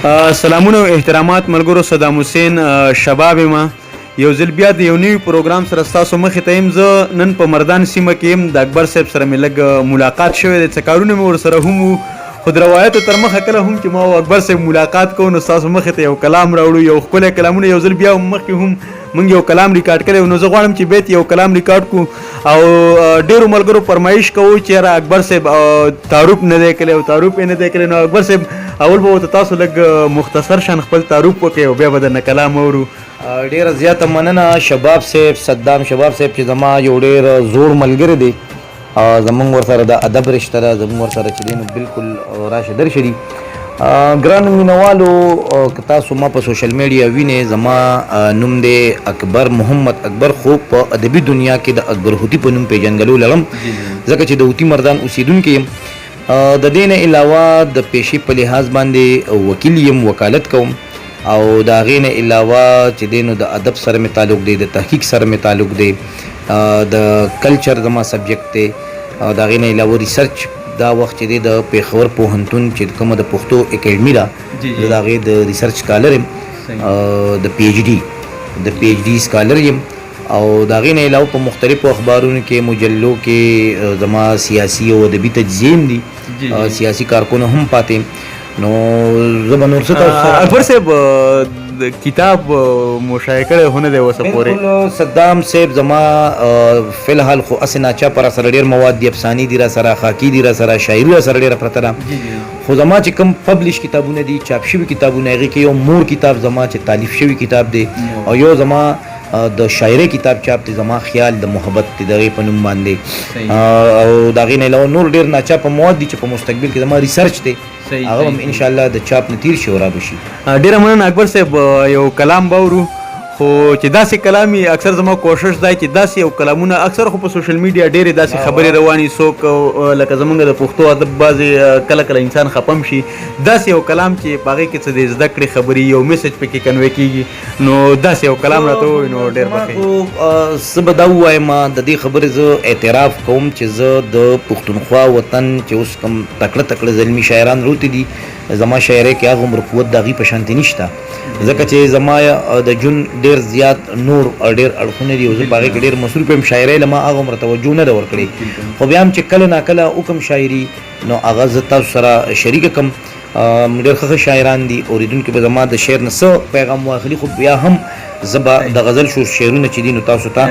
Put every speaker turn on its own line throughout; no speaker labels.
سلامونه او احترامات ملګرو. صدام حسین شباب ما یو ځل بیا د یو نوي پروګرام سره ستاسو مخې ته یم. زه نن په مردان سیمه کې یم. د اکبر صاحب سره مې لږ ملاقات شوی دی، څه کارونه مې ورسره هم وو، خو د روایتو تر مخه کله هم چې ما او اکبر صاحب ملاقات کوو نو ستاسو مخې ته یو کلام راوړو، یو ښکلی کلامونه. یو ځل بیا مخکې هم موږ یو کلام ریکارډ کړی، نو زه غواړم چې بیت یو کلام ریکارډ کړو او ډېرو ملګرو فرمایش کوو چې یاره اکبر صاحب تعارف نه دی کړی او تعارف یې نه دی کړی. نو اکبر صاحب اول به ورته تاسو لږ مختصر شان خپل تعارف وکړئ او بیا به درنه کلام اورو.
ډیره زیاته مننه شباب صاحب، صدام شباب صاحب چې زما یو ډیر زوړ ملګری دی، زمونږ ورسره د ادب رشته ده، زمونږ ورسره چې دی نو بالکل راشه درشه دي. ګرانو مینوالو، که تاسو ما په سوشل میډیا وینئ، زما نوم دی اکبر محمد اکبر، خو په ادبي دنیا کې د اکبر هوتي په نوم پیژنګلو لرم ځکه چې د هوتي مردان اوسیدونکی یم. د دې نه علاوه د پیشې په لحاظ باندې وکیل یم، وکالت کوم، او د هغې نه علاوه چې دی نو د ادب سره مې تعلق دی، د تحقیق سره مې تعلق دی، د کلچر زما سبجیکټ دی، د هغې نه علاوه ریسرچ دا وخت چې دی د پېښور پوهنتون چې کومه د پښتو اکیډمي ده زه د هغې د ریسرچ سکالر یم، د پی ایچ ډي سکالر یم، او د هغې نه علاوه په مختلفو اخبارونو کې، مجلو کې زما سیاسي او ادبي تجزیې هم دي، سیاسي کارکونه هم پاتې. نو زه به نور څه تاسو
اکبر صاحب کتاب مشایعه کړی هو نه دی اوسه پورې؟
بالکل صدام صاحب، زما فی الحال خو هسې ناچاپه را سره ډېر مواد دي، افسانې دي را سره، خاکي دي را سره، شاعري را سره ډېره پرته ده. خو زما چې کوم پبلش کتابونه دي، چاپ شوي کتابونه، هغې کې یو مور کتاب زما چې تالیف شوي کتاب دی، او یو زما د شاعرۍ کتاب چاپ دی، زما خیال د محبت دی، د هغې په نوم باندې، او د هغې نه علاوه نور ډېر ناچاپه مواد دي چې په مستقبل کې زما ریسرچ دی، هغه هم انشاءالله د چاپ نه تیر شي او را به شي.
ډېره مننه اکبر صاحب. یو کلام به اورو، خو چې داسې کلام وي، اکثر زما کوشش دی چې داسې یو کلامونه، اکثر خو په سوشل میډیا ډېرې داسې خبرې روانې، څوک لکه زمونږ د پښتو ادب بعضې کله کله انسان خپم شي، داسې یو کلام چې په هغې کې څه د زده کړې خبرې، یو میسج پکې کنوی کېږي، نو داسې یو کلام راته ووایي نو ډېر به ښه.
زه به دا ووایم، د دې خبرې زه اعتراف کوم چې زه د پښتونخوا وطن چې اوس کوم تکړه تکړه زلمي شاعران روتې دي، زما شاعرۍ کې هغه عمر قوت د هغې په شانتې نشته، ځکه چې زما د ژوند ډېر زیات نور ډېر اړخونه دي او زه په هغې کې ډېر مصروف یم. شاعرۍ له ما هغه عمره توجه نه ده ورکړې، خو بیا هم چې کله ناکله وکړم شاعري نو هغه زه تاسو سره شریکه کړم. ډېر ښه شاعران دي، اورېدونکي به زما د شعر نه څه پیغام واخلي، خو بیا هم زه به د غزل شعرونه چې دي نو تاسو ته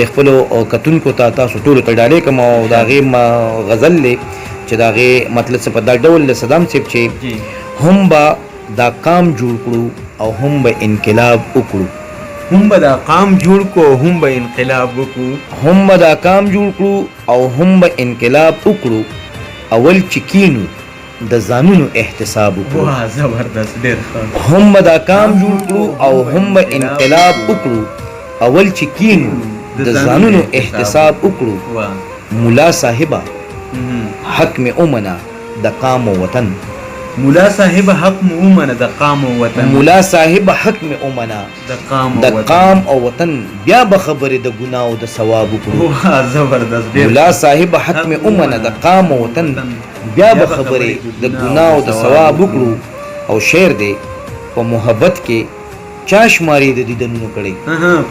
د خپلو کتونکو ته تاسو ټولو ته ډالۍ کړم، او د هغې غزل دی چې د هغې مطلب څه په دا ډول د صدام صاحب چې هم به دا قام جوړ کړو او هم به انقلاب وکړو،
هم به دا قام جوړ کړو هم به انقلاب وکړو،
هم به دا قام جوړ کړو او هم به انقلاب وکړو، اول چې کینو د ځانونو احتساب وکړو.
واه زبردست، ډېر ښه.
هم به دا قام جوړ کړو او هم به انقلاب وکړو، اول چې کینو د ځانونو احتساب وکړو. ملا صاحبه حق میں اومنا د قام و وطن،
ملا صاحب حق میں اومنا د قام و وطن،
ملا صاحب حق میں اومنا د قام او وطن، بیا به خبرې د ګناه او د ثواب وکړو.
زبردست.
ملا صاحب حق میں اومنا د قام و وطن، بیا به خبرې د ګناه او د ثواب وکړو. او شعر دی په محبت کې چا شماري د دیدنونو کړي،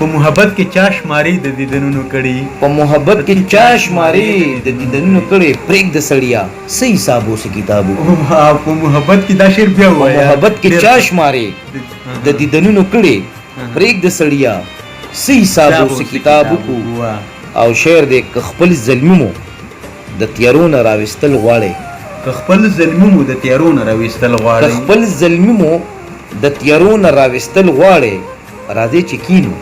په محبت کې چا شماري د دیدنونو کړي،
په محبت کې چا شماري د دیدنونو کړي، پرېږده سړیا څه حساب اوسه کتابو.
په محبت کې دا شعر بیا وایه،
په محبت کې چا شماري د دیدنونو کړي، پرېږده سړیا څه حساب اوسه کتابو کو. او شعر دی که خپل ظلمي مو د تیارو نه راویستل غواړئ،
که خپل ظلمي مو د تیارو نه راویستل غواړئ،
که خپل ظلمي مو د تیارو نه راویستل غواړئ، راځئ چې کینو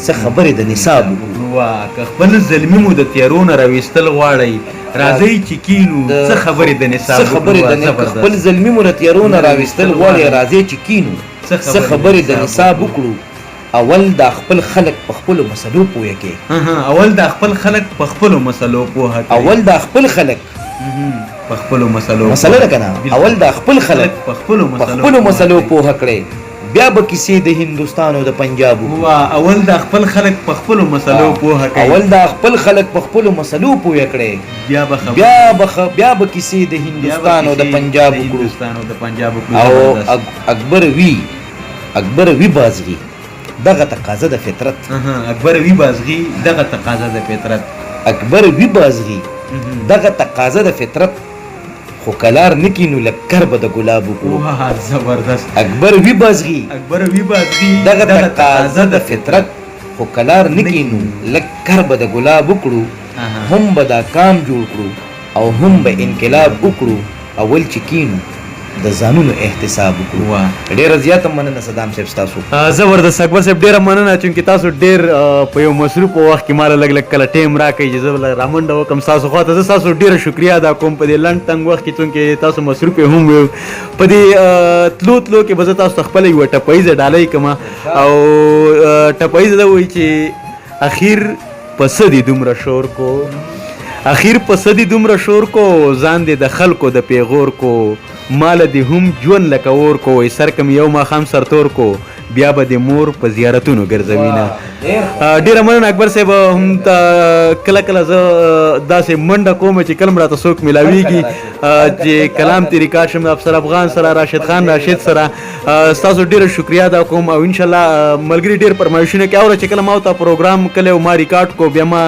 څه خبرې د نصاب وکړو.
واه، که خپل ظلمي مو د تیارو نه راویستل غواړئ، راځئ چې کینو څه خبرې د نصاب
وکړو. خپل ظلمي مو د تیارو نه راویستل غواړئ، راځئ چې کینو څه خبرې د نصاب وکړو. اول د خپل خلک په خپلو مسلو پوهه کې،
اول د خپل خلک په خپلو مسلو پوهه کې،
اول د خپل خلک
په خپلو مسلو
مسله ده که نه، اول د خپل خلک
په خپلو
مسلو پوهه کړئ، بیا به کیسې د هندوستان او د پنجاب وکړو.
وا اول د خپل خلک په خپلو مسلو پوهه کوي،
اول دا خپل خلک په خپلو مسلو پوهه کړي،
بیا به خبر
بیا به کیسې د هندوستان او د پنجاب وکړو.
هندوستان او د پنجاب
او
وکړو.
اکبر وی بازغي دغه تقاضا د فطرت،
اکبر وی بازغي دغه تقاضا د فطرت،
اکبر وی بازغي دغه تقاضا د فطرت، خو کلار نکینو لکر به د ګلاب وکړو.
واه زبردست.
اکبر وی بازغي
اکبر وی بازغي
دغه تقاضا د فطرت، خو کلار نکینو لکر به د ګلاب وکړو. هم به دا کام جوړ کړو او هم به انقلاب وکړو، اول چې کینو د ځانونو احتساب وکړو. ډیره زیاته مننه صدام صاحب ستاسو.
زبردست اکبر صاحب ډیره مننه چې تاسو ډیر په یو مصروف وخت کې مال لګ لګ کله ټیم راکړئ چې زه رامنډه وکم تاسو خو ته تاسو ډیره شکریا ادا کوم په دې لنډ تنګ وخت کې چې تاسو مصروف هم یو په دې تلو کې به تاسو خپل یو ټپایزه ډالۍ کما او ټپایزه دا وایي چې اخیر پس دې دومره شور کو، اخیر پس دې دومره شور کو، ځان دې د خلکو د پیغور کو، مال دې هم ژوند لکه اور کو، وای سر کم یو ماښام سرتور کو، بیا به د مور په زیارتونو ګرځوینه. ډیره مننه اکبر صاحب. هم کله کله زه داسې منډه کوم چې کله راته څوک میلاویږي چې کلام تی ریکارډ شم د افسر افغان سره، راشد خان راشد سره. ستاسو ډیره شکریا ادا کوم او انشاءالله ملګري ډیر فرمایشونه کوي او چې کله ما ته پروګرام کله ما ریکارډ کو بیا ما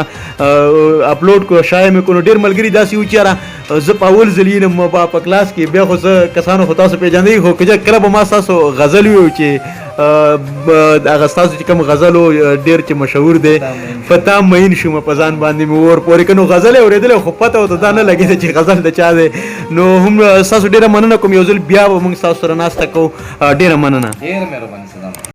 اپلوډ کو شایع مې کو، ډیر ملګري داسې و چې زه په اول ځل یم په کلاس کې، بیا خو زه کسانو خو تاسو پیژنئ، خو کله به ما ستاسو غزل ویو چې هغه ستاسو چې کوم غزل ډیر چې مشهور دی پتا مین شوم په ځان باندې مې ور پورې کنو غزل اورېدل خو پته وته دا نه لګېده چې غزل د چا دی. نو هم ستاسو ډیره مننه کوم، یو ځل بیا به موږ ستاسو سره ناسته کوو. ډیره مننه.
ډیر مهرباني صدام.